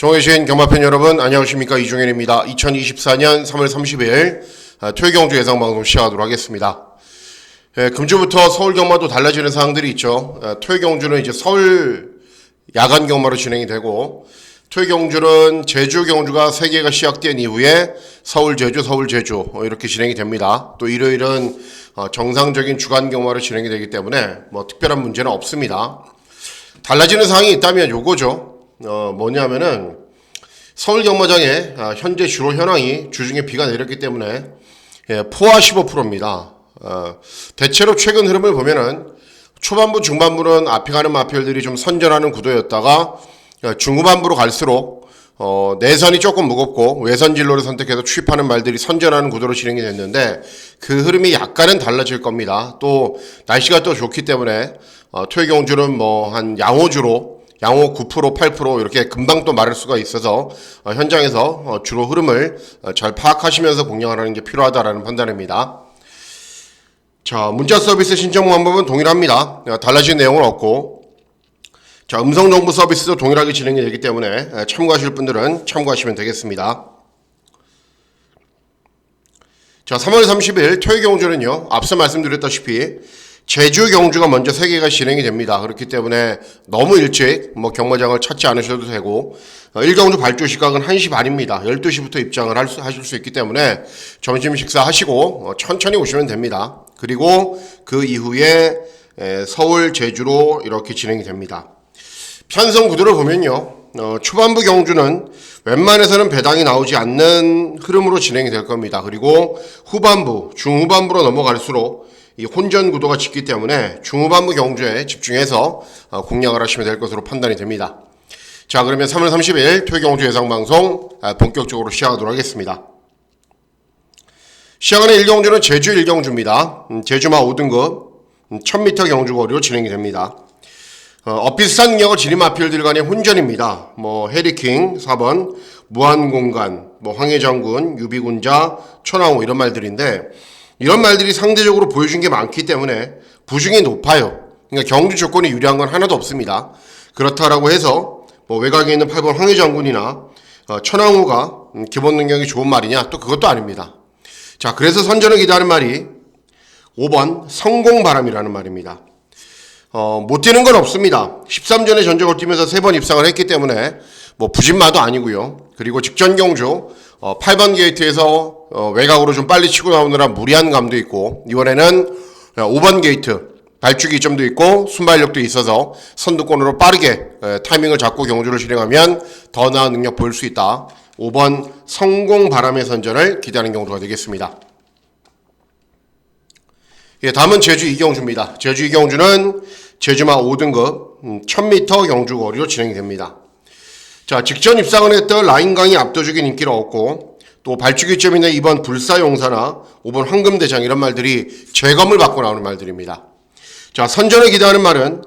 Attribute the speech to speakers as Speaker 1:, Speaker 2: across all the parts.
Speaker 1: 총회신 경마팬 여러분 안녕하십니까, 이종현입니다. 2024년 3월 30일 토요경주 예상방송 시작하도록 하겠습니다. 금주부터 서울 경마도 달라지는 사항들이 있죠. 토요경주는 이제 서울 야간 경마로 진행이 되고, 토요경주는 제주 경주가 3개가 시작된 이후에 서울 제주 이렇게 진행이 됩니다. 또 일요일은 정상적인 주간 경마로 진행이 되기 때문에 뭐 특별한 문제는 없습니다. 달라지는 사항이 있다면 요거죠. 뭐냐면은 서울 경마장에 현재 주로 현황이 주중에 비가 내렸기 때문에 포화 15%입니다. 대체로 최근 흐름을 보면은 초반부 중반부는 앞에 가는 마필들이 좀 선전하는 구도였다가 중후반부로 갈수록 내선이 조금 무겁고 외선 진로를 선택해서 추입하는 말들이 선전하는 구도로 진행이 됐는데, 그 흐름이 약간은 달라질 겁니다. 또 날씨가 또 좋기 때문에 토요경주는 뭐 한 양호주로 양호 9%, 8% 이렇게 금방 또 마를 수가 있어서 현장에서 주로 흐름을 잘 파악하시면서 공략하는 게 필요하다라는 판단입니다. 자, 문자 서비스 신청 방법은 동일합니다. 달라진 내용은 없고, 자, 음성 정보 서비스도 동일하게 진행이 되기 때문에 참고하실 분들은 참고하시면 되겠습니다. 자, 3월 30일 토요경주는요, 앞서 말씀드렸다시피 제주 경주가 먼저 3개가 진행이 됩니다. 그렇기 때문에 너무 일찍 경마장을 찾지 않으셔도 되고, 1경주 발주 시각은 1시 반입니다. 12시부터 입장을 하실 수 있기 때문에 점심 식사하시고 천천히 오시면 됩니다. 그리고 그 이후에 서울 제주로 이렇게 진행이 됩니다. 편성 구도를 보면요, 초반부 경주는 웬만해서는 배당이 나오지 않는 흐름으로 진행이 될 겁니다. 그리고 후반부, 중후반부로 넘어갈수록 이 혼전 구도가 짙기 때문에 중후반부 경주에 집중해서 공략을 하시면 될 것으로 판단이 됩니다. 자, 그러면 3월 30일 토요경주 예상방송 본격적으로 시작하도록 하겠습니다. 시작하는 1경주는 제주 1경주입니다. 제주마 5등급 1000m 경주 거리로 진행이 됩니다. 비슷한 능력을 지닌 마필들 간의 혼전입니다. 해리킹 4번, 무한공간, 황해장군, 유비군자, 천왕호 이런 말들인데, 이런 말들이 상대적으로 보여준 게 많기 때문에 부중이 높아요. 그러니까 경주 조건이 유리한 건 하나도 없습니다. 그렇다라고 해서 외곽에 있는 8번 황해장군이나 천왕호가 기본 능력이 좋은 말이냐? 또 그것도 아닙니다. 자, 그래서 선전을 기대하는 말이 5번 성공바람이라는 말입니다. 못 뛰는 건 없습니다. 13전에 전적을 뛰면서 3번 입상을 했기 때문에 부진마도 아니고요. 그리고 직전 경주 8번 게이트에서 외곽으로 좀 빨리 치고 나오느라 무리한 감도 있고, 이번에는 5번 게이트 발주기 점도 있고 순발력도 있어서 선두권으로 빠르게 타이밍을 잡고 경주를 진행하면 더 나은 능력 보일 수 있다. 5번 성공바람의 선전을 기대하는 경주가 되겠습니다. 다음은 제주 2경주입니다. 제주 2경주는 제주마 5등급 1000m 경주 거리로 진행이 됩니다. 자, 직전 입상을 했던 라인강이 압도적인 인기를 얻고, 또 발주기점이나 2번 불사용사나 5번 황금대장 이런 말들이 재검을 받고 나오는 말들입니다. 자, 선전을 기대하는 말은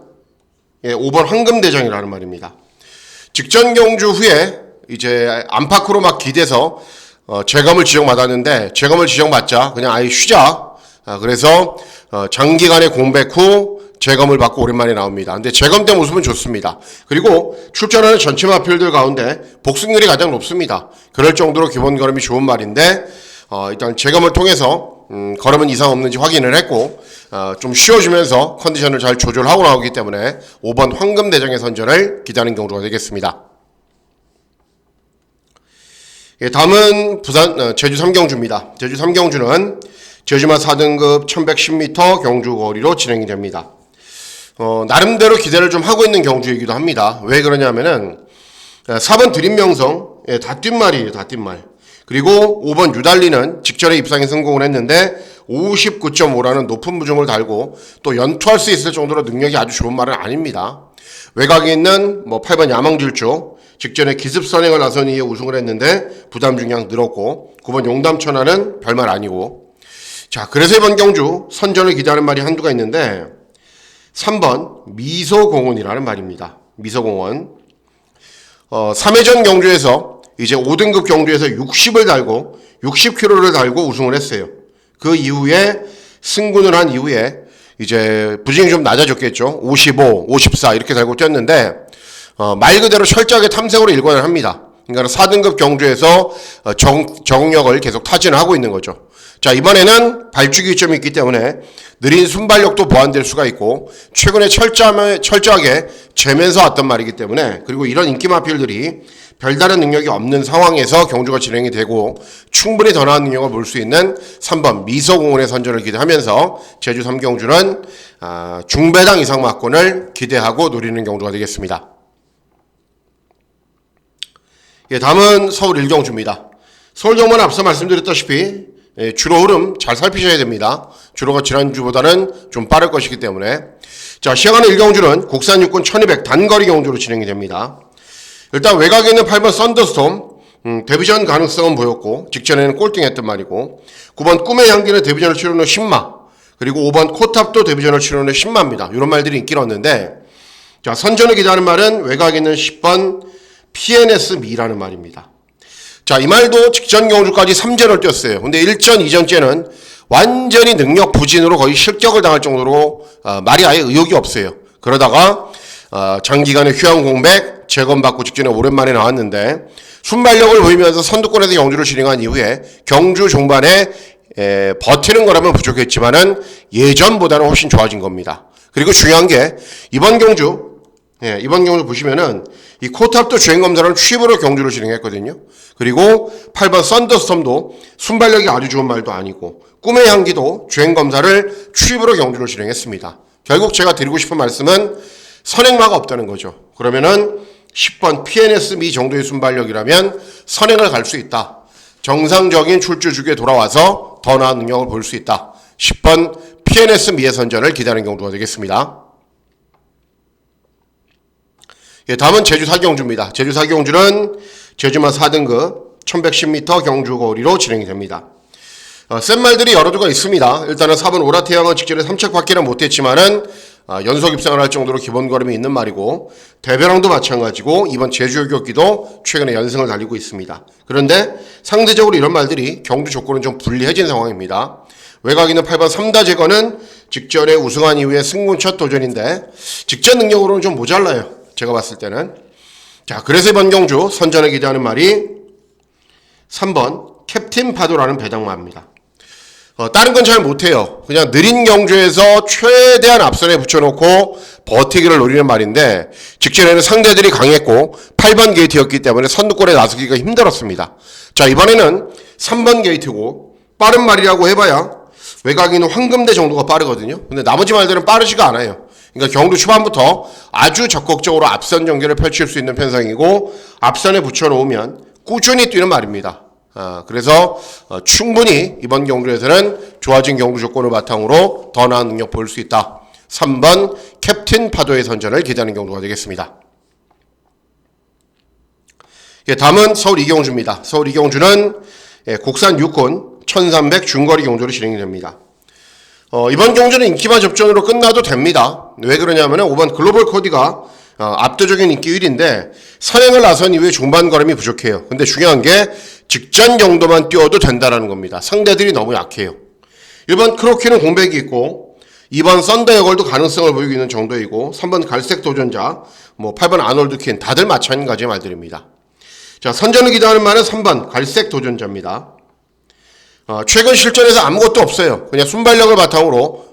Speaker 1: 5번 황금대장이라는 말입니다. 직전 경주 후에 이제 안팎으로 막 기대서 재검을 지정받았는데, 재검을 지정받자 그냥 아예 쉬자. 그래서 장기간의 공백 후 재검을 받고 오랜만에 나옵니다. 근데 재검 때 모습은 좋습니다. 그리고 출전하는 전체 마필들 가운데 복승률이 가장 높습니다. 그럴 정도로 기본 걸음이 좋은 말인데, 일단 재검을 통해서 걸음은 이상 없는지 확인을 했고, 좀 쉬어주면서 컨디션을 잘 조절하고 나오기 때문에 5번 황금대장의 선전을 기대하는 경우가 되겠습니다. 다음은 제주 3경주입니다. 제주 3경주는 제주마 4등급 1110m 경주 거리로 진행이 됩니다. 나름대로 기대를 좀 하고 있는 경주이기도 합니다. 왜 그러냐면은 4번 드림명성 다 뛴 말이에요. 다 뛴 말. 그리고 5번 유달리는 직전에 입상에 성공을 했는데 59.5라는 높은 부중을 달고 또 연투할 수 있을 정도로 능력이 아주 좋은 말은 아닙니다. 외곽에 있는 8번 야망질주 직전에 기습 선행을 나선 이후에 우승을 했는데 부담 중량 늘었고, 9번 용담천하는 별말 아니고. 자, 그래서 이번 경주 선전을 기대하는 말이 한두가 있는데, 3번 미소공원이라는 말입니다. 미소공원. 3회전 경주에서 이제 5등급 경주에서 60을 달고 60km를 달고 우승을 했어요. 그 이후에 승군을 한 이후에 이제 부진이 좀 낮아졌겠죠. 55, 54 이렇게 달고 뛰었는데 말 그대로 철저하게 탐색으로 일관을 합니다. 그러니까 4등급 경주에서 정력을 계속 타진을 하고 있는 거죠. 자, 이번에는 발주기 점이 있기 때문에 느린 순발력도 보완될 수가 있고 최근에 철저하게 재면서 왔던 말이기 때문에, 그리고 이런 인기 마필들이 별다른 능력이 없는 상황에서 경주가 진행이 되고 충분히 더 나은 능력을 볼 수 있는 3번 미소공원의 선전을 기대하면서 제주 3경주는 중배당 이상 막권을 기대하고 노리는 경주가 되겠습니다. 예, 다음은 서울 1경주입니다. 서울 경마는 앞서 말씀드렸다시피 주로 흐름 잘 살피셔야 됩니다. 주로가 지난주보다는 좀 빠를 것이기 때문에. 자, 시작하는 1경주는 국산 육군 1200 단거리 경주로 진행이 됩니다. 일단 외곽에 있는 8번 썬더스톰, 데뷔전 가능성은 보였고 직전에는 꼴등했던 말이고, 9번 꿈의 향기는 데뷔전을 치르는 10마, 그리고 5번 코탑도 데뷔전을 치르는 10마입니다. 이런 말들이 인기를 얻는데, 자, 선전을 기대하는 말은 외곽에 있는 10번 PNS 미라는 말입니다. 자, 이 말도 직전 경주까지 3전을 뛰었어요. 근데 1전, 2전째는 완전히 능력 부진으로 거의 실격을 당할 정도로 말이 아예 의욕이 없어요. 그러다가 장기간의 휴양 공백 재검받고 직전에 오랜만에 나왔는데 순발력을 보이면서 선두권에서 경주를 진행한 이후에 경주 종반에 버티는 거라면 부족했지만은 예전보다는 훨씬 좋아진 겁니다. 그리고 중요한 게 이번 경주 보시면은 이 코탑도 주행검사를 취입으로 경주를 진행했거든요. 그리고 8번 썬더스톰도 순발력이 아주 좋은 말도 아니고 꿈의 향기도 주행검사를 취입으로 경주를 진행했습니다. 결국 제가 드리고 싶은 말씀은 선행마가 없다는 거죠. 그러면은 10번 PNS 미 정도의 순발력이라면 선행을 갈 수 있다. 정상적인 출주 주기에 돌아와서 더 나은 능력을 볼 수 있다. 10번 PNS 미의 선전을 기대하는 경주가 되겠습니다. 예, 다음은 제주 4경주입니다. 제주 4경주는 제주만 4등급 1110m 경주 거리로 진행이 됩니다. 센 말들이 여러 두가 있습니다. 일단은 4번 오라태양은 직전에 3착받기는 못했지만은 연속 입상을 할 정도로 기본 걸음이 있는 말이고, 대변왕도 마찬가지고 이번 제주요격기도 최근에 연승을 달리고 있습니다. 그런데 상대적으로 이런 말들이 경주 조건은 좀 불리해진 상황입니다. 외곽 있는 8번 3다 제거는 직전에 우승한 이후에 승군 첫 도전인데 직전 능력으로는 좀 모자라요. 제가 봤을 때는. 자, 그래서 이번 경주 선전을 기대하는 말이 3번 캡틴 파도라는 배당마입니다. 다른 건 잘 못해요. 그냥 느린 경주에서 최대한 앞선에 붙여놓고 버티기를 노리는 말인데 직전에는 상대들이 강했고 8번 게이트였기 때문에 선두권에 나서기가 힘들었습니다. 자, 이번에는 3번 게이트고 빠른 말이라고 해봐야 외곽에 있는 황금대 정도가 빠르거든요. 근데 나머지 말들은 빠르지가 않아요. 그러니까 경주 초반부터 아주 적극적으로 앞선 전개를 펼칠 수 있는 편성이고 앞선에 붙여놓으면 꾸준히 뛰는 말입니다. 그래서 충분히 이번 경주에서는 좋아진 경주 조건을 바탕으로 더 나은 능력 보일 수 있다. 3번 캡틴 파도의 선전을 기대하는 경주가 되겠습니다. 예, 다음은 서울 2경주입니다. 서울 2경주는 국산 육군 1300 중거리 경주로 진행이 됩니다. 이번 경주는 인기만 접전으로 끝나도 됩니다. 왜 그러냐면 5번 글로벌 코디가 압도적인 인기 1위인데 선행을 나선 이후에 중반 걸음이 부족해요. 근데 중요한 게 직전 정도만 뛰어도 된다라는 겁니다. 상대들이 너무 약해요. 1번 크로키는 공백이 있고 2번 썬더 여걸도 가능성을 보이고 있는 정도이고 3번 갈색 도전자, 8번 아놀드킨 다들 마찬가지의 말들입니다. 자, 선전을 기대하는 말은 3번 갈색 도전자입니다. 최근 실전에서 아무것도 없어요. 그냥 순발력을 바탕으로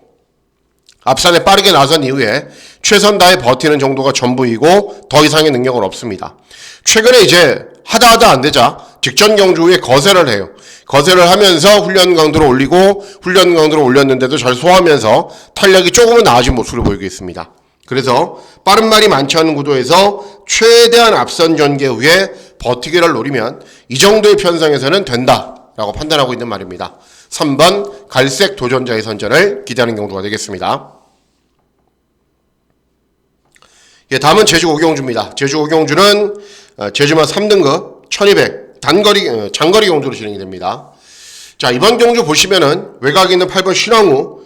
Speaker 1: 앞산에 빠르게 나선 이후에 최선 다해 버티는 정도가 전부이고 더 이상의 능력은 없습니다. 최근에 이제 하다 안 되자 직전 경주 후에 거세를 해요. 거세를 하면서 훈련 강도를 올리고 훈련 강도를 올렸는데도 잘 소화하면서 탄력이 조금은 나아진 모습을 보이고 있습니다. 그래서 빠른 말이 많지 않은 구도에서 최대한 앞선 전개 후에 버티기를 노리면 이 정도의 편성에서는 된다라고 판단하고 있는 말입니다. 3번 갈색 도전자의 선전을 기대하는 경주가 되겠습니다. 예, 다음은 제주 5경주입니다. 제주 5경주는 제주만 3등급 1200 장거리 경주로 진행이 됩니다. 자, 이번 경주 보시면은 외곽에 있는 8번 신황우,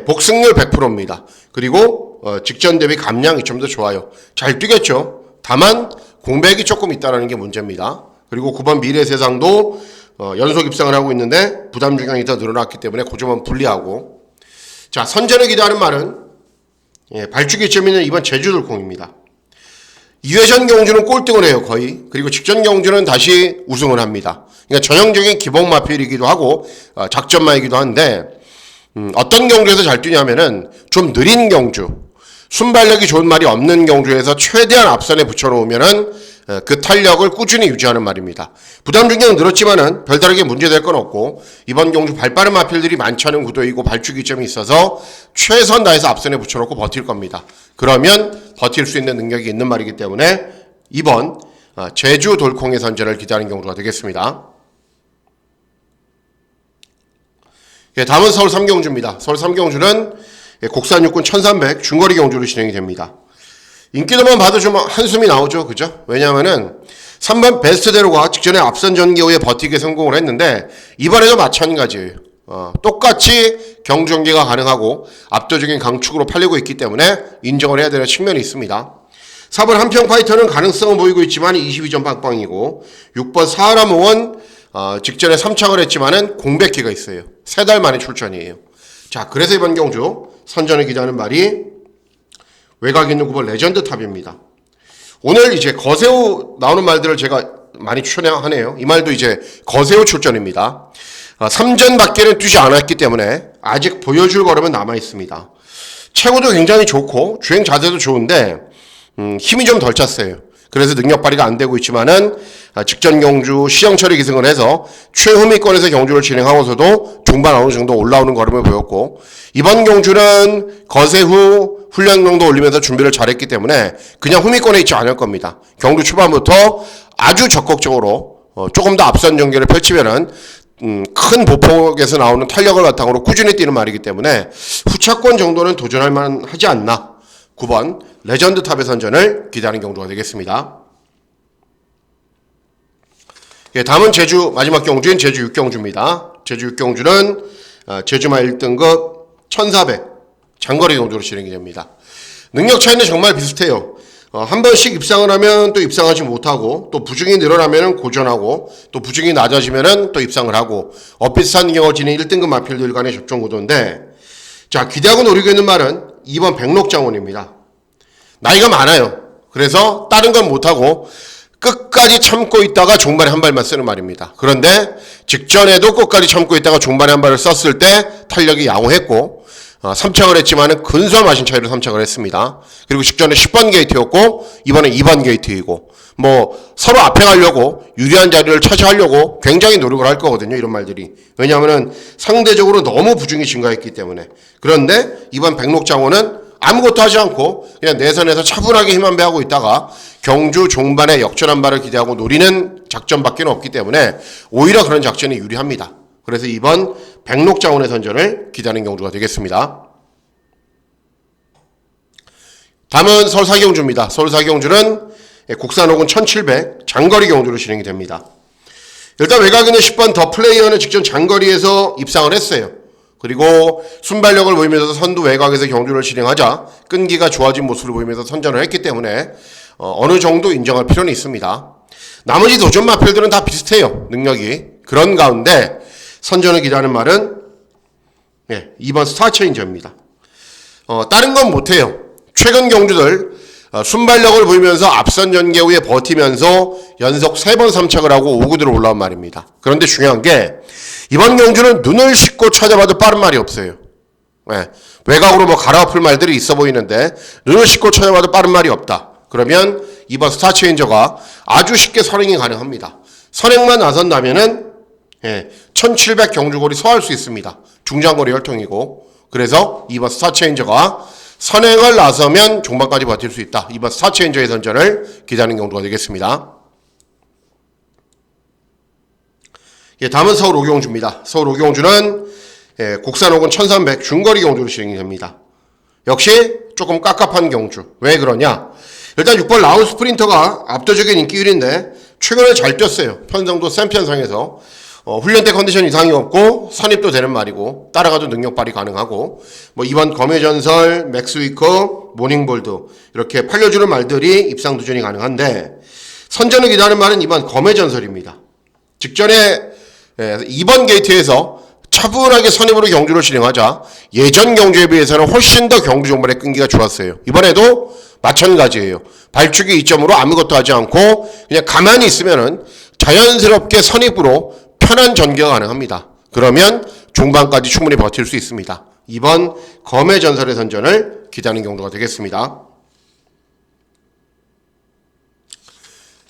Speaker 1: 복승률 100%입니다. 그리고 직전 대비 감량이 좀 더 좋아요. 잘 뛰겠죠. 다만 공백이 조금 있다는 게 문제입니다. 그리고 9번 미래세상도 연속 입상을 하고 있는데 부담 중량이 더 늘어났기 때문에 그 점은 불리하고. 자, 선전을 기대하는 말은 발주기 점 있는 이번 제주들콩입니다. 2회전 경주는 꼴등을 해요, 거의. 그리고 직전 경주는 다시 우승을 합니다. 그러니까 전형적인 기복 마필이기도 하고 작전마이기도 한데 어떤 경주에서 잘 뛰냐면은 좀 느린 경주, 순발력이 좋은 말이 없는 경주에서 최대한 앞선에 붙여놓으면은 그 탄력을 꾸준히 유지하는 말입니다. 부담 중량은 늘었지만은 별다르게 문제될 건 없고 이번 경주 발빠른 마필들이 많지 않은 구도이고 발주기점이 있어서 최선 다해서 앞선에 붙여놓고 버틸 겁니다. 그러면 버틸 수 있는 능력이 있는 말이기 때문에 이번 제주 돌콩의 선전을 기대하는 경주가 되겠습니다. 다음은 서울 3경주입니다. 서울 3경주는 국산 육군 1300 중거리 경주로 진행이 됩니다. 인기도만 봐도 좀 한숨이 나오죠. 그죠? 왜냐하면은 3번 베스트대로가 직전에 앞선 전개 후에 버티기에 성공을 했는데 이번에도 마찬가지예요. 똑같이 경주전개가 가능하고 압도적인 강축으로 팔리고 있기 때문에 인정을 해야 되는 측면이 있습니다. 4번 한평파이터는 가능성은 보이고 있지만 22점 빵빵이고 6번 사하라몽은 직전에 3착을 했지만은 공백기가 있어요. 3달 만에 출전이에요. 자, 그래서 이번 경주 선전을 기대하는 말이 외곽 있는 9번 레전드 탑입니다. 오늘 이제 거세우 나오는 말들을 제가 많이 추천하네요. 이 말도 이제 거세우 출전입니다. 3전 밖에는 뛰지 않았기 때문에 아직 보여줄 걸음은 남아 있습니다. 체구도 굉장히 좋고 주행 자세도 좋은데 힘이 좀 덜 찼어요. 그래서 능력 발휘가 안 되고 있지만은 직전 경주 시정처리 기승을 해서 최후미권에서 경주를 진행하고서도 중반 어느 정도 올라오는 걸음을 보였고 이번 경주는 거세 후 훈련량도 올리면서 준비를 잘했기 때문에 그냥 후미권에 있지 않을 겁니다. 경주 초반부터 아주 적극적으로 조금 더 앞선 전개를 펼치면은 큰 보폭에서 나오는 탄력을 바탕으로 꾸준히 뛰는 말이기 때문에 후차권 정도는 도전할 만하지 않나. 9번 레전드 탑의 선전을 기대하는 경주가 되겠습니다. 다음은 제주 마지막 경주인 제주 6경주입니다. 제주 6경주는 제주마 1등급 1400 장거리 경주로 진행이 됩니다. 능력 차이는 정말 비슷해요. 한 번씩 입상을 하면 또 입상하지 못하고 또 부중이 늘어나면 고전하고 또 부중이 낮아지면 또 입상을 하고 엇비슷한 경우를 지닌 1등급 마필들 간의 접종 구도인데 자 기대하고 노리고 있는 말은 2번 백록장원입니다. 나이가 많아요. 그래서 다른 건 못하고 끝까지 참고 있다가 종반에 한 발만 쓰는 말입니다. 그런데 직전에도 끝까지 참고 있다가 종반에 한 발을 썼을 때 탄력이 양호했고 3착을 했지만은 근소한 마신 차이로 3착을 했습니다. 그리고 직전에 10번 게이트였고 이번에 2번 게이트이고 뭐 서로 앞에 가려고 유리한 자리를 차지하려고 굉장히 노력을 할 거거든요. 이런 말들이. 왜냐하면은 상대적으로 너무 부중이 증가했기 때문에. 그런데 이번 백록장호는 아무것도 하지 않고 그냥 내선에서 차분하게 힘 한 배 하고 있다가 경주 종반에 역전한 발을 기대하고 노리는 작전밖에 없기 때문에 오히려 그런 작전이 유리합니다. 그래서 이번 백록장원의 선전을 기대하는 경주가 되겠습니다. 다음은 서울 4경주입니다. 서울 4경주는 국산 호군 1700 장거리 경주로 진행이 됩니다. 일단 외곽에 있는 10번 더 플레이어는 직전 장거리에서 입상을 했어요. 그리고 순발력을 보이면서 선두 외곽에서 경주를 진행하자 끈기가 좋아진 모습을 보이면서 선전을 했기 때문에 어느 정도 인정할 필요는 있습니다. 나머지 도전 마필들은 다 비슷해요. 능력이. 그런 가운데 선전을 기대하는 말은 2번 스타체인저입니다. 다른 건 못해요. 최근 경주들 순발력을 보이면서 앞선 전개 후에 버티면서 연속 3번 3착을 하고 5구대로 올라온 말입니다. 그런데 중요한 게 이번 경주는 눈을 씻고 찾아봐도 빠른 말이 없어요. 외곽으로 뭐 갈아엎을 말들이 있어 보이는데 눈을 씻고 찾아봐도 빠른 말이 없다. 그러면 이번 스타체인저가 아주 쉽게 선행이 가능합니다. 선행만 나선다면은 1700 경주거리 소화할 수 있습니다. 중장거리 혈통이고 그래서 이번 스타체인저가 선행을 나서면 종반까지 버틸 수 있다. 이번 스타체인저의 선전을 기대하는 경주가 되겠습니다. 다음은 서울 5경주입니다. 서울 5경주는 국산 호군 1300 중거리 경주로 진행이 됩니다. 역시 조금 깝깝한 경주. 왜 그러냐? 일단 6번 라운 스프린터가 압도적인 인기율인데 최근에 잘 뛰었어요. 편성도 센 편성에서 훈련 때 컨디션 이상이 없고 선입도 되는 말이고 따라가도 능력 발휘 가능하고 뭐 이번 검의 전설, 맥스위커, 모닝볼드 이렇게 팔려주는 말들이 입상 도전이 가능한데 선전을 기대하는 말은 이번 검의 전설입니다. 직전에 2번 게이트에서 차분하게 선입으로 경주를 진행하자 예전 경주에 비해서는 훨씬 더 경주 종반의 끈기가 좋았어요. 이번에도 마찬가지예요. 발주기 이점으로 아무것도 하지 않고 그냥 가만히 있으면은 자연스럽게 선입으로 편한 전개가 가능합니다. 그러면 종반까지 충분히 버틸 수 있습니다. 이번 검의 전설의 선전을 기대하는 경우가 되겠습니다.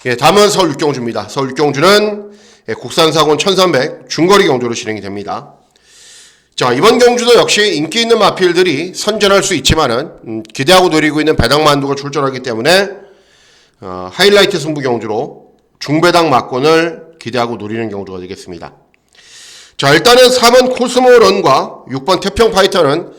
Speaker 1: 예, 다음은 서울 육경주입니다. 서울 육경주는 국산사군 1300 중거리 경주로 진행이 됩니다. 자, 이번 경주도 역시 인기 있는 마필들이 선전할 수 있지만은 기대하고 노리고 있는 배당만두가 출전하기 때문에 하이라이트 승부 경주로 중배당 막권을 기대하고 노리는 경주가 되겠습니다. 자, 일단은 4번 코스모런과 6번 태평 파이터는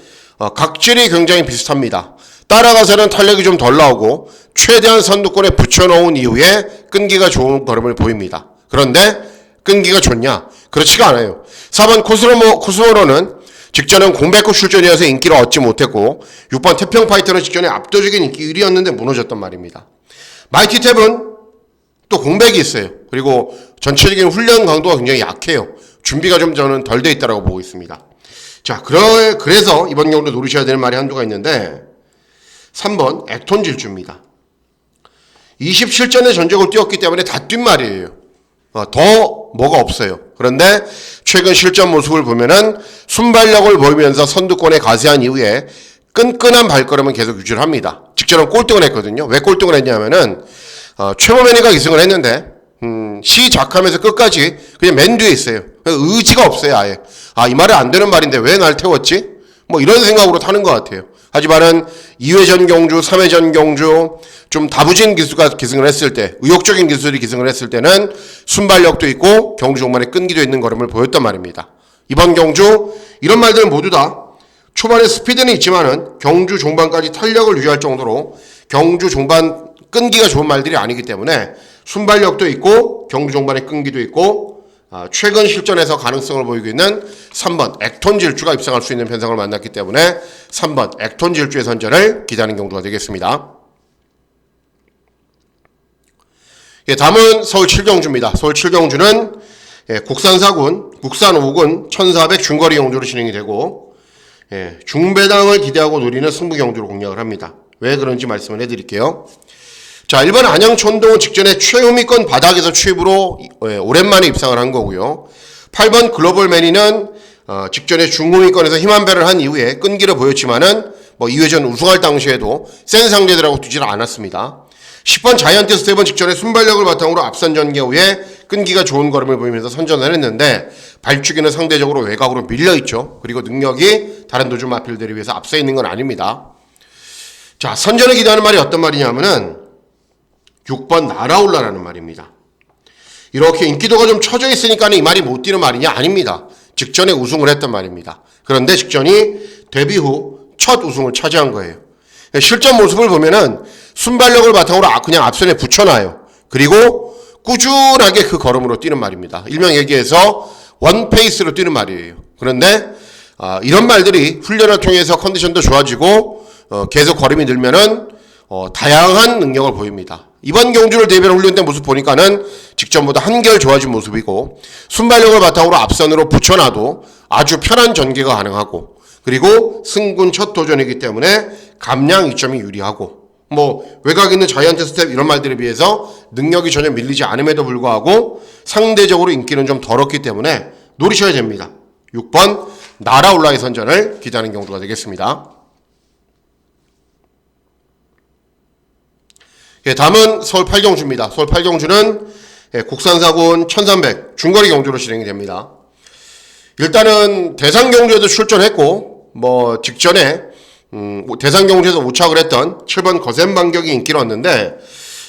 Speaker 1: 각질이 굉장히 비슷합니다. 따라가서는 탄력이 좀 덜 나오고 최대한 선두권에 붙여놓은 이후에 끈기가 좋은 걸음을 보입니다. 그런데 끈기가 좋냐? 그렇지가 않아요. 4번 코스모런은 직전은 공백구 출전이어서 인기를 얻지 못했고 6번 태평 파이터는 직전에 압도적인 인기 1위였는데 무너졌단 말입니다. 마이티탭은 또 공백이 있어요. 그리고 전체적인 훈련 강도가 굉장히 약해요. 준비가 좀 저는 덜 돼 있다고 보고 있습니다. 자, 그래서 이번 경우도 노리셔야 되는 말이 한두가 있는데 3번 액톤 질주입니다. 27전의 전적을 뛰었기 때문에 다 뛴 말이에요. 더 뭐가 없어요. 그런데 최근 실전 모습을 보면은 순발력을 보이면서 선두권에 가세한 이후에 끈끈한 발걸음은 계속 유지를 합니다. 직전은 꼴등을 했거든요. 왜 꼴등을 했냐면은 최범현이가 2승을 했는데 시작하면서 끝까지 그냥 맨 뒤에 있어요. 의지가 없어요. 아예. 이 말이 안 되는 말인데 왜 날 태웠지? 뭐 이런 생각으로 타는 것 같아요. 하지만은 2회전 경주, 3회전 경주 좀 다부진 기수가 기승을 했을 때, 의욕적인 기술이 기승을 했을 때는 순발력도 있고 경주 종반에 끈기도 있는 걸음을 보였단 말입니다. 이번 경주 이런 말들은 모두 다 초반에 스피드는 있지만은 경주 종반까지 탄력을 유지할 정도로 경주 종반 끈기가 좋은 말들이 아니기 때문에 순발력도 있고 경주 종반에 끈기도 있고 최근 실전에서 가능성을 보이고 있는 3번 액톤 질주가 입상할 수 있는 편성을 만났기 때문에 3번 액톤 질주의 선전을 기대하는 경우가 되겠습니다. 예, 다음은 서울 7경주입니다. 서울 7경주는 국산사군, 국산 5군 1400 중거리 경주로 진행이 되고 중배당을 기대하고 노리는 승부 경주로 공략을 합니다. 왜 그런지 말씀을 해드릴게요. 자, 1번 안양촌동은 직전에 최후미권 바닥에서 취입으로 오랜만에 입상을 한 거고요. 8번 글로벌매니는 직전에 중후미권에서 힘 한 배를 한 이후에 끈기를 보였지만은 2회전 우승할 당시에도 센 상대들하고 뛰지는 않았습니다. 10번 자이언트 스텝은 직전에 순발력을 바탕으로 앞선 전개 후에 끈기가 좋은 걸음을 보이면서 선전을 했는데 발주기는 상대적으로 외곽으로 밀려있죠. 그리고 능력이 다른 도주 마필들에 비해서 앞서 있는 건 아닙니다. 자, 선전을 기대하는 말이 어떤 말이냐면은 6번 날아올라라는 말입니다. 이렇게 인기도가 좀 처져 있으니까 이 말이 못 뛰는 말이냐? 아닙니다. 직전에 우승을 했단 말입니다. 그런데 직전이 데뷔 후 첫 우승을 차지한 거예요. 실전 모습을 보면은 순발력을 바탕으로 그냥 앞선에 붙여놔요. 그리고 꾸준하게 그 걸음으로 뛰는 말입니다. 일명 얘기해서 원페이스로 뛰는 말이에요. 그런데 이런 말들이 훈련을 통해서 컨디션도 좋아지고 계속 걸음이 늘면은 다양한 능력을 보입니다. 이번 경주를 대비한 훈련된 모습 보니까는 직전보다 한결 좋아진 모습이고 순발력을 바탕으로 앞선으로 붙여놔도 아주 편한 전개가 가능하고 그리고 승군 첫 도전이기 때문에 감량 이점이 유리하고 외곽 있는 자이언트 스텝 이런 말들에 비해서 능력이 전혀 밀리지 않음에도 불구하고 상대적으로 인기는 좀 덜었기 때문에 노리셔야 됩니다. 6번 날아올라의 선전을 기대하는 경우가 되겠습니다. 예, 다음은 서울 8경주입니다. 서울 8경주는 국산사군 1300 중거리 경주로 진행이 됩니다. 일단은 대상경주에도 출전했고 직전에 대상경주에서 오착을 했던 7번 거센반격이 인기를 얻는데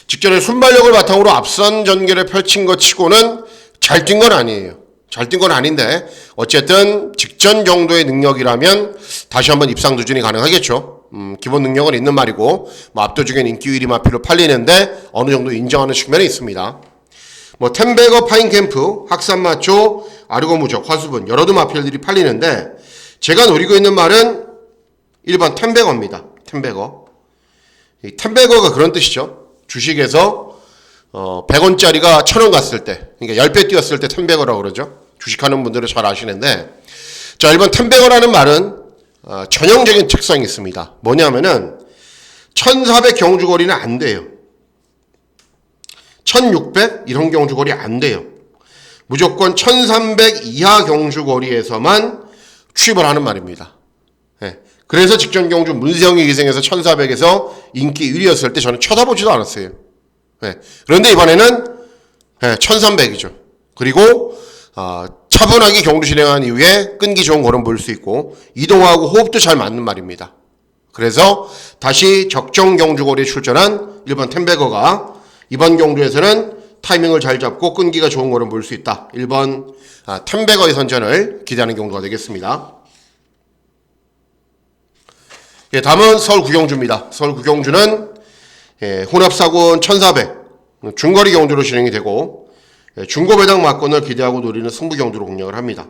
Speaker 1: 직전에 순발력을 바탕으로 앞선 전개를 펼친 것 치고는 잘 뛴 건 아니에요. 잘 뛴 건 아닌데 어쨌든 직전 정도의 능력이라면 다시 한번 입상 도전이 가능하겠죠. 기본 능력은 있는 말이고 압도적인 인기 1위 마필로 팔리는데 어느 정도 인정하는 측면이 있습니다. 템베거 파인캠프, 학산마초, 아르고무적, 화수분 여러 두 마필들이 팔리는데 제가 노리고 있는 말은 1번 템베거입니다. 템베거. 이 템베거가 그런 뜻이죠. 주식에서 100원짜리가 1000원 갔을 때, 그러니까 10배 뛰었을 때 템베거라고 그러죠. 주식하는 분들은 잘 아시는데, 자, 1번 템베거라는 말은 전형적인 특성이 있습니다. 뭐냐면은 1400 경주거리는 안 돼요. 1600 이런 경주거리 안 돼요. 무조건 1300 이하 경주거리에서만 취입을 하는 말입니다. 예. 그래서 직전 경주 문세영이 기생해서 1400에서 인기 1위였을 때 저는 쳐다보지도 않았어요. 예. 그런데 이번에는 1300이죠. 그리고 차분하게 경주 진행한 이후에 끈기 좋은 걸음 보일 수 있고 이동하고 호흡도 잘 맞는 말입니다. 그래서 다시 적정 경주거리에 출전한 1번 템베거가 이번 경주에서는 타이밍을 잘 잡고 끈기가 좋은 걸음 보일 수 있다. 1번 템베거의 선전을 기대하는 경주가 되겠습니다. 예, 다음은 서울 구경주입니다. 서울 구경주는 혼합사군 1400 중거리 경주로 진행이 되고 중고배당 막권을 기대하고 노리는 승부 경주로 공략을 합니다.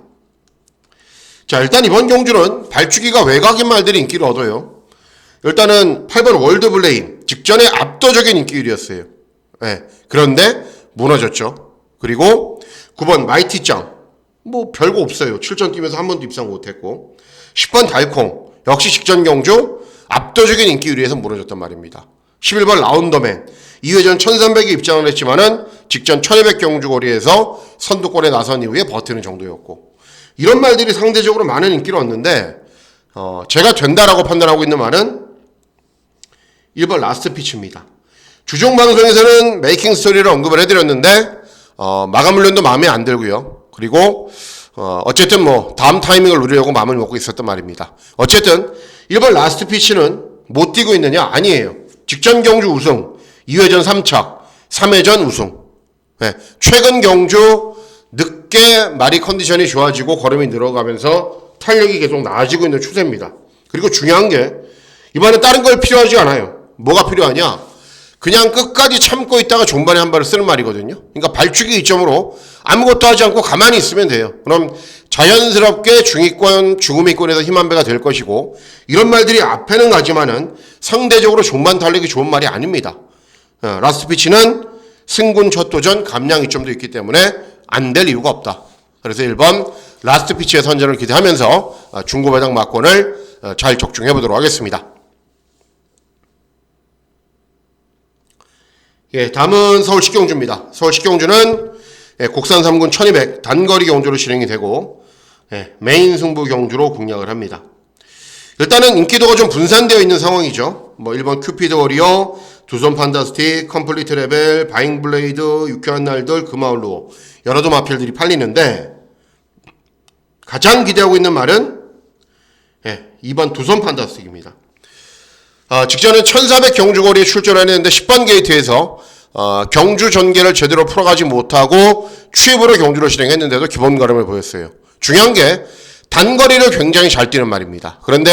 Speaker 1: 자, 일단 이번 경주는 발주기가 외곽인 말들이 인기를 얻어요. 일단은 8번 월드블레임 직전에 압도적인 인기율이었어요. 예, 그런데 무너졌죠. 그리고 9번 마이티짱 뭐 별거 없어요. 7전 뛰면서 한 번도 입상 못했고 10번 달콩 역시 직전 경주 압도적인 인기율에서 무너졌단 말입니다. 11번 라운더맨 2회전 1300에 입장을 했지만은 직전 1200 경주거리에서 선두권에 나선 이후에 버티는 정도였고 이런 말들이 상대적으로 많은 인기를 얻는데 제가 된다라고 판단하고 있는 말은 1번 라스트 피치입니다. 주종 방송에서는 메이킹 스토리를 언급을 해드렸는데 마감 훈련도 마음에 안 들고요. 그리고 어쨌든 뭐 다음 타이밍을 누리려고 마음을 먹고 있었단 말입니다. 어쨌든 1번 라스트 피치는 못 뛰고 있느냐? 아니에요. 직전 경주 우승, 2회전 3착, 3회전 우승. 네, 최근 경주 늦게 말이 컨디션이 좋아지고 걸음이 늘어가면서 탄력이 계속 나아지고 있는 추세입니다. 그리고 중요한 게 이번에 다른 걸 필요하지 않아요. 뭐가 필요하냐? 그냥 끝까지 참고 있다가 종반에 한 발을 쓰는 말이거든요. 그러니까 발주기 이점으로 아무것도 하지 않고 가만히 있으면 돼요. 그럼 자연스럽게 중위권, 중후미권에서 힘 한 배가 될 것이고 이런 말들이 앞에는 가지만은 상대적으로 종반 달리기 좋은 말이 아닙니다. 라스트 피치는 승군 첫 도전 감량 이점도 있기 때문에 안 될 이유가 없다. 그래서 1번 라스트 피치의 선전을 기대하면서 중고배당 막권을 잘 적중해 보도록 하겠습니다. 예, 다음은 서울 식경주입니다. 서울 식경주는 곡산 3군 1200 단거리 경주로 진행이 되고 메인 승부 경주로 공략을 합니다. 일단은 인기도가 좀 분산되어 있는 상황이죠. 뭐 1번 큐피드 워리어, 두손 판다스틱, 컴플리트 레벨, 바잉 블레이드, 유쾌한 날들, 금아울로 여러 도 마필들이 팔리는데 가장 기대하고 있는 말은 2번 두손 판다스틱입니다. 직전에 1400 경주거리에 출전했는데 10번 게이트에서 경주 전개를 제대로 풀어가지 못하고 취입으로 경주를 진행했는데도 기본 걸음을 보였어요. 중요한 게 단거리를 굉장히 잘 뛰는 말입니다. 그런데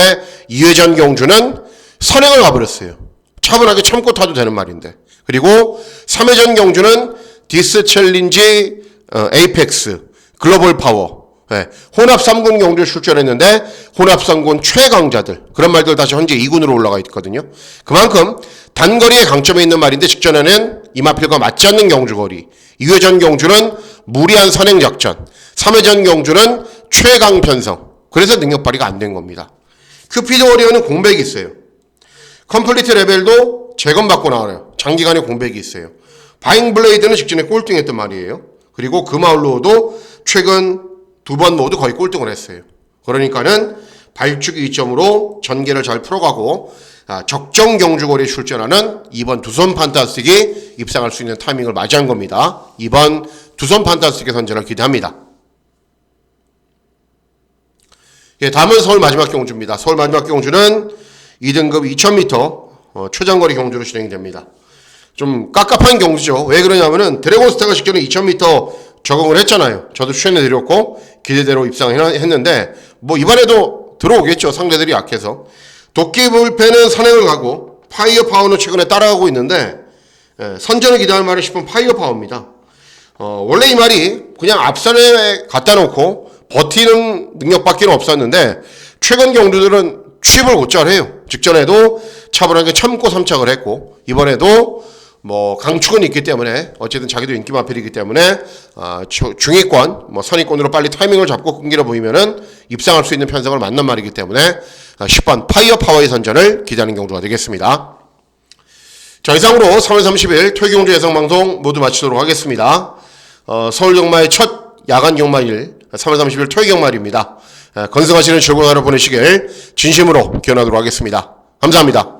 Speaker 1: 2회전 경주는 선행을 가버렸어요. 차분하게 참고 타도 되는 말인데. 그리고 3회전 경주는 디스 챌린지, 에이펙스, 글로벌 파워, 혼합 3군 경주에 출전했는데 혼합 3군 최강자들 그런 말들 다시 현재 2군으로 올라가 있거든요. 그만큼 단거리에 강점이 있는 말인데 직전에는 이마필과 맞지 않는 경주거리, 2회전 경주는 무리한 선행작전, 3회전 경주는 최강 편성. 그래서 능력 발휘가 안 된 겁니다. 큐피드 워리어는 공백이 있어요. 컴플리트 레벨도 재검받고 나와요. 장기간의 공백이 있어요. 바잉 블레이드는 직전에 꼴등했단 말이에요. 그리고 금아울로도 최근 2번 모두 거의 꼴등을 했어요. 그러니까는 발주기 이점으로 전개를 잘 풀어가고 적정 경주거리에 출전하는 2번 두손 판타스틱이 입상할 수 있는 타이밍을 맞이한 겁니다. 2번 두손 판타스틱의 선전을 기대합니다. 예, 다음은 서울 마지막 경주입니다. 서울 마지막 경주는 2등급 2000m 초장거리 경주로 진행이 됩니다. 좀 깝깝한 경주죠. 왜 그러냐면은 드래곤스타가 직전에 2000m 적응을 했잖아요. 저도 추천해드렸고 기대대로 입상했는데 뭐 이번에도 들어오겠죠. 상대들이 약해서. 도끼 불펜은 선행을 가고 파이어 파워는 최근에 따라가고 있는데 선전을 기대할 말은 싶은 파이어 파워입니다. 원래 이 말이 그냥 앞선에 갖다 놓고 버티는 능력밖에 없었는데 최근 경주들은 취입을 곧잘 해요. 직전에도 차분하게 참고 3착을 했고 이번에도 뭐 강축은 있기 때문에 어쨌든 자기도 인기 마필이기 때문에 중위권 선위권으로 빨리 타이밍을 잡고 끈기를 보이면은 입상할 수 있는 편성을 만난 말이기 때문에 10번 파이어 파워의 선전을 기대하는 경주가 되겠습니다. 자, 이상으로 3월 30일 토요경주 예상방송 모두 마치도록 하겠습니다. 서울 경마의 첫 야간 경마일 3월 30일 토요경마일입니다. 건승하시는 즐거운 하루 보내시길 진심으로 기원하도록 하겠습니다. 감사합니다.